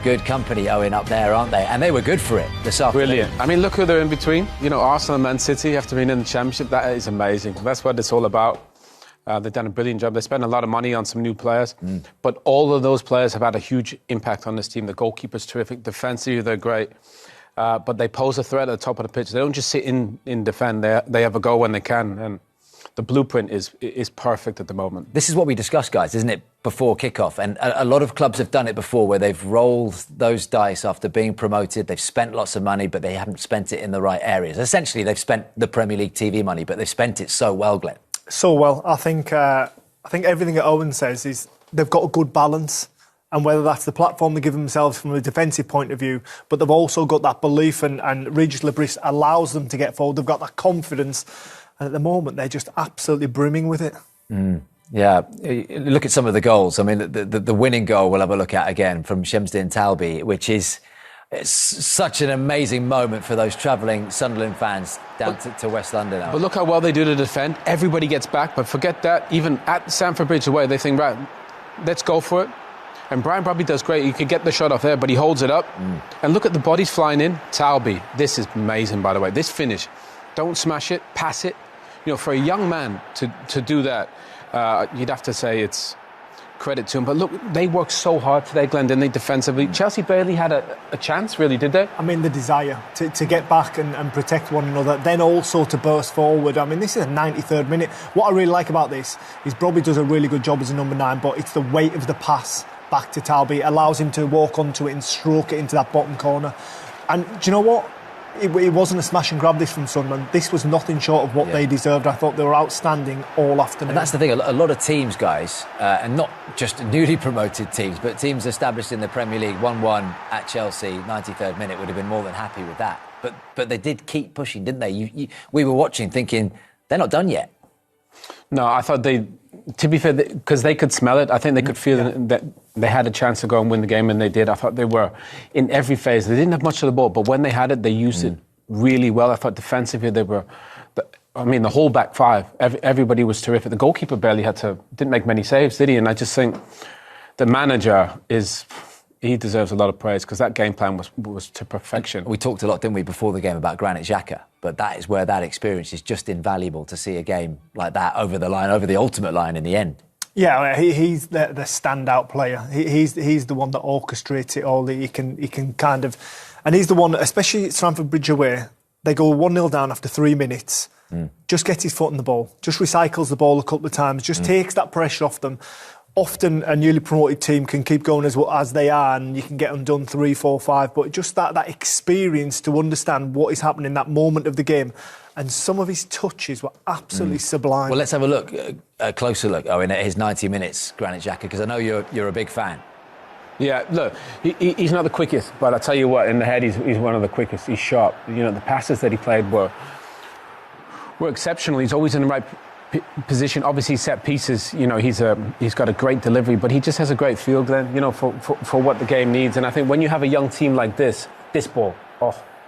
good company, Owen, up there, aren't they? And they were good for it this afternoon. Brilliant. I mean, look who they're in between. You know, Arsenal and Man City after being in the Championship. That is amazing. That's what it's all about. They've done a brilliant job. They spent a lot of money on some new players. But all of those players have had a huge impact on this team. The goalkeeper's terrific. Defensively, they're great. But they pose a threat at the top of the pitch. They don't just sit in defend. They have a go when they can. And the blueprint is perfect at the moment. This is what we discussed, guys, isn't it, before kickoff? And a lot of clubs have done it before, where they've rolled those dice after being promoted. They've spent lots of money, but they haven't spent it in the right areas. Essentially, they've spent the Premier League TV money, but they've spent it so well, Glenn. So well. I think everything that Owen says is they've got a good balance. And whether that's the platform they give themselves from a defensive point of view, but they've also got that belief, and Regis Lebris allows them to get forward. They've got that confidence. And at the moment, they're just absolutely brimming with it. Yeah, look at some of the goals. I mean, the winning goal we'll have a look at again from Shamsdin Talbi, which is such an amazing moment for those travelling Sunderland fans down to West London. But look how well they do to defend. Everybody gets back, but forget that. Even at Stamford Bridge away, they think, right, let's go for it. And Brian probably does great. He could get the shot off there, but he holds it up. And look at the bodies flying in. Talbi, this is amazing, by the way. This finish, don't smash it, pass it. You know, for a young man to do that, you'd have to say it's credit to him. But look, they worked so hard today, Glenn, didn't they, defensively? Chelsea barely had a chance, really, did they? I mean, the desire to get back and protect one another, then also to burst forward. I mean, this is a 93rd minute. What I really like about this is Brobby does a really good job as a number 9, but it's the weight of the pass back to Talbi. It allows him to walk onto it and stroke it into that bottom corner. And do you know what? It wasn't a smash and grab, this from Sunderland. This was nothing short of what they deserved. I thought they were outstanding all afternoon. And that's the thing, a lot of teams, guys, and not just newly promoted teams, but teams established in the Premier League, 1-1 at Chelsea, 93rd minute, would have been more than happy with that. But they did keep pushing, didn't they? We were watching thinking, they're not done yet. No, I thought to be fair, because they could smell it, I think they could feel that they had a chance to go and win the game, and they did. I thought they were in every phase. They didn't have much of the ball, but when they had it, they used it really well. I thought defensively they were, the whole back five, everybody was terrific. The goalkeeper didn't make many saves, did he? And I just think the manager he deserves a lot of praise, because that game plan was to perfection. We talked a lot, didn't we, before the game about Granit Xhaka, but that is where that experience is just invaluable, to see a game like that over the line, over the ultimate line in the end. Yeah, he's the standout player. He's the one that orchestrates it all. He can kind of, and he's the one, especially at Stamford Bridge away. They go 1-0 down after 3 minutes. Just gets his foot on the ball. Just recycles the ball a couple of times. Just takes that pressure off them. Often a newly promoted team can keep going as they are, and you can get them done 3, 4, 5. But just that experience to understand what is happening in that moment of the game. And some of his touches were absolutely sublime. Well, let's have a closer look, Owen, at his 90 minutes, Granit Xhaka, because I know you're a big fan. Yeah, look, he's not the quickest, but I'll tell you what, in the head, he's one of the quickest. He's sharp. You know, the passes that he played were exceptional. He's always in the right position. Obviously, set pieces, you know, he's got a great delivery, but he just has a great feel, Glenn, you know, for what the game needs. And I think when you have a young team like this ball,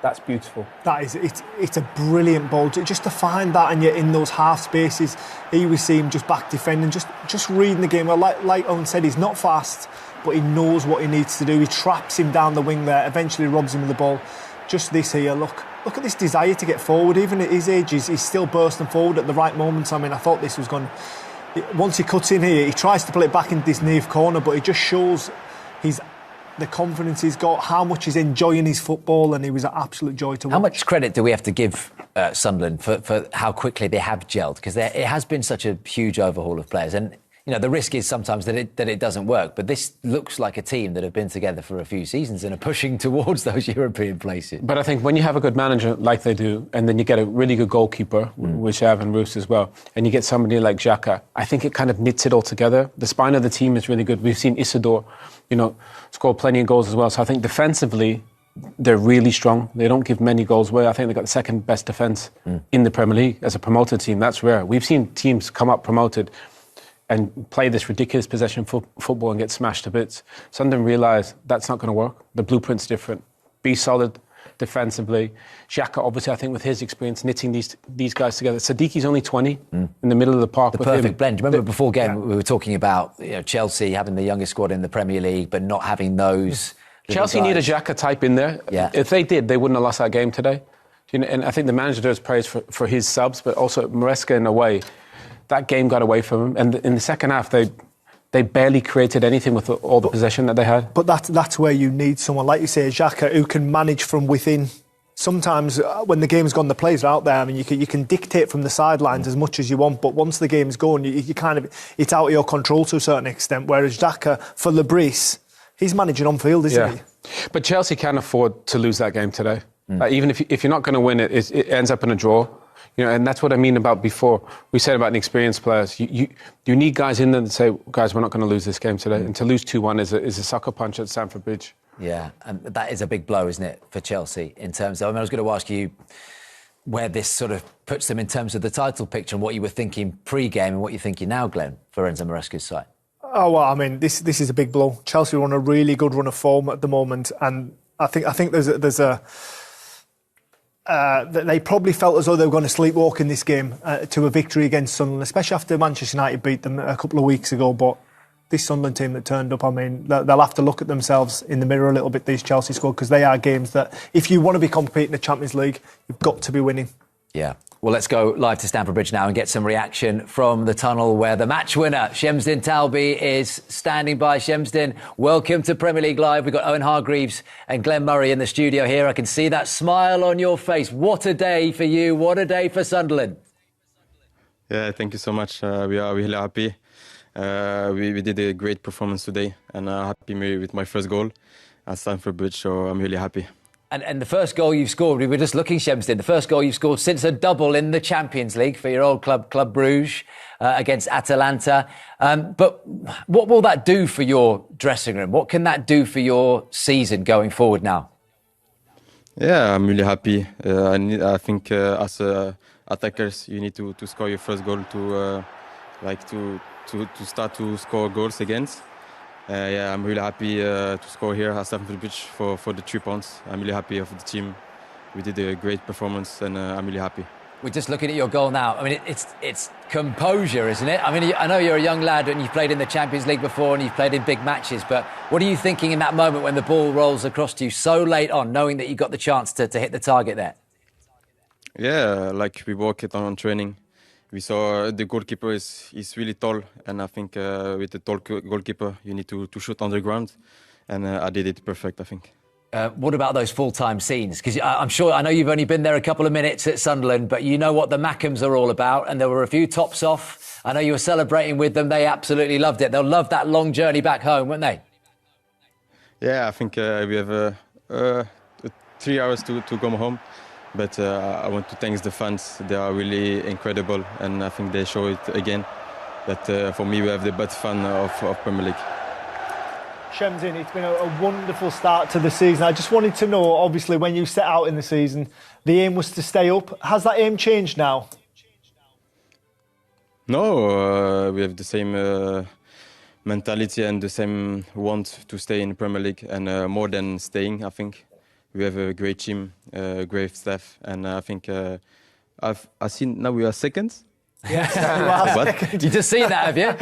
that's beautiful. It's a brilliant ball. Just to find that, and you're in those half spaces. He was seen just back defending, just reading the game. Well, like Owen said, he's not fast, but he knows what he needs to do. He traps him down the wing there, eventually robs him of the ball. Just this here, look at this desire to get forward. Even at his age, he's still bursting forward at the right moments. I mean, I thought this was going. Once he cuts in here, he tries to play it back into this nave corner, but it just shows the confidence he's got, how much he's enjoying his football, and he was an absolute joy to watch. How much credit do we have to give Sunderland for how quickly they have gelled? Because it has been such a huge overhaul of players, and you know the risk is sometimes that it doesn't work. But this looks like a team that have been together for a few seasons and are pushing towards those European places. But I think when you have a good manager like they do, and then you get a really good goalkeeper, which they have in Roos as well, and you get somebody like Xhaka, I think it kind of knits it all together. The spine of the team is really good. We've seen Isidore, you know, score plenty of goals as well. So I think defensively, they're really strong. They don't give many goals away. I think they've got the second best defence in the Premier League as a promoted team. That's rare. We've seen teams come up promoted and play this ridiculous possession football and get smashed to bits. Sunderland realise that's not going to work. The blueprint's different. Be solid defensively. Xhaka, obviously, I think with his experience, knitting these guys together. Sadiqi's only 20 in the middle of the park. The perfect blend. Do you remember before game we were talking about Chelsea having the youngest squad in the Premier League, but not having those Chelsea need a Xhaka type in there. Yeah. If they did, they wouldn't have lost that game today. You know, and I think the manager does praise for his subs, but also Maresca in a way, that game got away from him. And in the second half, they barely created anything with all the possession that they had. But that's where you need someone, like you say, Xhaka, who can manage from within. Sometimes when the game's gone, the players are out there. I mean, you can dictate from the sidelines as much as you want, but once the game's gone, you kind of, it's out of your control to a certain extent. Whereas Xhaka, for Lebris, he's managing on field, isn't he? But Chelsea can't afford to lose that game today. Even if you're not going to win it, it ends up in a draw. You know, and that's what I mean about before. We said about inexperienced players. You need guys in there that say, guys, we're not going to lose this game today. And to lose 2-1 is a sucker punch at Stamford Bridge. Yeah, and that is a big blow, isn't it, for Chelsea in terms of... I mean, I was going to ask you where this sort of puts them in terms of the title picture and what you were thinking pre-game and what you're thinking now, Glenn, for Enzo Maresca's side. Oh, well, I mean, this is a big blow. Chelsea are on a really good run of form at the moment, and I think there's a they probably felt as though they were going to sleepwalk in this game to a victory against Sunderland, especially after Manchester United beat them a couple of weeks ago. But this Sunderland team that turned up, I mean, they'll have to look at themselves in the mirror a little bit, these Chelsea squad, because they are games that, if you want to be competing in the Champions League, you've got to be winning. Yeah. Well, let's go live to Stamford Bridge now and get some reaction from the tunnel where the match winner, Shamsdin Talbi, is standing by. Shamsdin, welcome to Premier League Live. We've got Owen Hargreaves and Glenn Murray in the studio here. I can see that smile on your face. What a day for you. What a day for Sunderland. Yeah, thank you so much. We are really happy. We did a great performance today, and happy with my first goal at Stamford Bridge, so I'm really happy. And the first goal you've scored, we were just looking, Shamsdin, the first goal you've scored since a double in the Champions League for your old club, Club Bruges, against Atalanta. But what will that do for your dressing room? What can that do for your season going forward now? Yeah, I'm really happy. I think as attackers, you need to score your first goal to start to score goals against. Yeah, I'm really happy to score here at Stamford Bridge for the 3 points. I'm really happy of the team. We did a great performance, and I'm really happy. We're just looking at your goal now. I mean, it's composure, isn't it? I mean, I know you're a young lad and you've played in the Champions League before and you've played in big matches, but what are you thinking in that moment when the ball rolls across to you so late on, knowing that you got the chance to hit the target there? Yeah, like we work it on training. We saw the goalkeeper is really tall, and I think with the tall goalkeeper, you need to shoot on the ground, and I did it perfect, I think. What about those full-time scenes? Because I know you've only been there a couple of minutes at Sunderland, but you know what the Mackhams are all about, and there were a few tops off. I know you were celebrating with them. They absolutely loved it. They'll love that long journey back home, won't they? Yeah, I think we have 3 hours to go home. But I want to thank the fans. They are really incredible, and I think they show it again that for me we have the best fan of Premier League. Shamsdin, it's been a wonderful start to the season. I just wanted to know, obviously, when you set out in the season, the aim was to stay up. Has that aim changed now? No, we have the same mentality and the same want to stay in the Premier League, and more than staying, I think. We have a great team, great staff, and I think I've seen now we are second. Yeah, you just seen that, have you?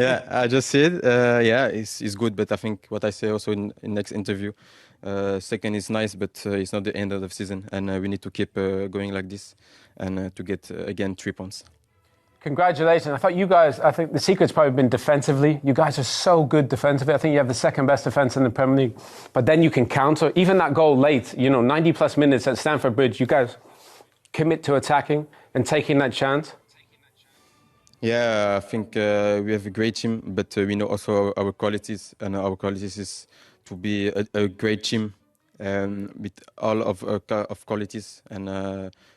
Yeah, I just see it. Yeah, it's good, but I think what I say also in next interview, second is nice, but it's not the end of the season, and we need to keep going like this, and to get again 3 points. Congratulations. I think the secret's probably been defensively. You guys are so good defensively. I think you have the second best defence in the Premier League. But then you can counter. Even that goal late, 90 plus minutes at Stamford Bridge, you guys commit to attacking and taking that chance. Yeah, I think we have a great team, but we know also our qualities. And our qualities is to be a great team with all of qualities. And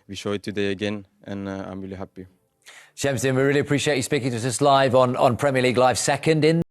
we show it today again, and I'm really happy. Shamsdin, we really appreciate you speaking to us live on Premier League Live, second in